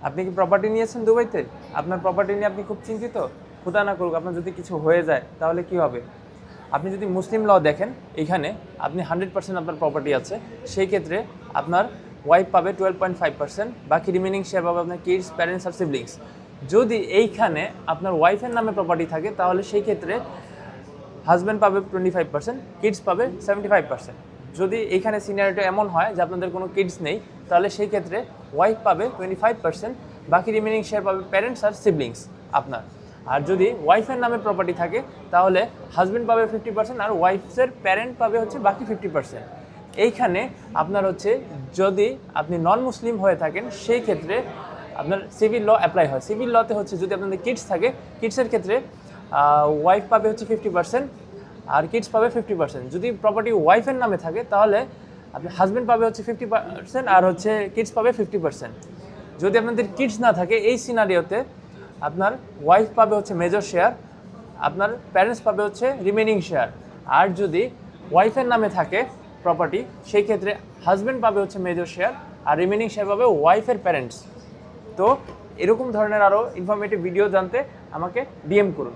আপনি কি প্রপার্টি নিয়েছেন দুবাইতে? আপনার প্রপার্টি নিয়ে আপনি খুব চিন্তিত? খোদা না করুক আপনার যদি কিছু হয়ে যায় তাহলে কি হবে? আপনি যদি মুসলিম ল দেখেন, এখানে আপনি 100% আপনার প্রপার্টি আছে, সেই ক্ষেত্রে আপনার ওয়াইফ পাবে 12.5%, বাকি রিমেনিং শেয়ার পাবে আপনার কিডস, প্যারেন্টস আর সিবলিংস। যদি এইখানে আপনার ওয়াইফের নামে প্রপার্টি থাকে তাহলে সেই ক্ষেত্রে হাজব্যান্ড পাবে 25%, কিডস পাবে 75%। যদি এইখানে সিনিয়রিটি এমন হয় যে আপনাদের কোনো কিডস নেই তাহলে সেই ক্ষেত্রে ওয়াইফ পাবে 25%, বাকি রিমেনিং শেয়ার পাবে প্যারেন্টস আর সিবলিংস আপনার। আর যদি ওয়াইফের নামে প্রপার্টি থাকে তাহলে হাজব্যান্ড পাবে 50% আর ওয়াইফের প্যারেন্ট পাবে হচ্ছে বাকি 50%। এইখানে আপনার হচ্ছে যদি আপনি নন মুসলিম হয়ে থাকেন সেই ক্ষেত্রে আপনার সিভিল ল অ্যাপ্লাই হয়। সিভিল লতে হচ্ছে যদি আপনাদের কিডস থাকে, কিডসের ক্ষেত্রে ওয়াইফ পাবে হচ্ছে 50% আর কিডস পাবে 50%। যদি প্রপার্টি ওয়াইফের নামে থাকে তাহলে আপনি হাজব্যান্ড পাবে হচ্ছে 50% আর হচ্ছে কিডস পাবে 50%। যদি আপনাদের কিডস না থাকে এই সিনারিওতে আপনার ওয়াইফ পাবে হচ্ছে মেজর শেয়ার, আপনার প্যারেন্টস পাবে হচ্ছে রিমেনিং শেয়ার। আর যদি ওয়াইফের নামে থাকে প্রপার্টি সেই ক্ষেত্রে হাজব্যান্ড পাবে হচ্ছে মেজর শেয়ার আর রিমেনিং শেয়ার পাবে ওয়াইফের প্যারেন্টস। তো এরকম ধরনের আরও ইনফরমেটিভ ভিডিও জানতে আমাকে ডিএম করুন।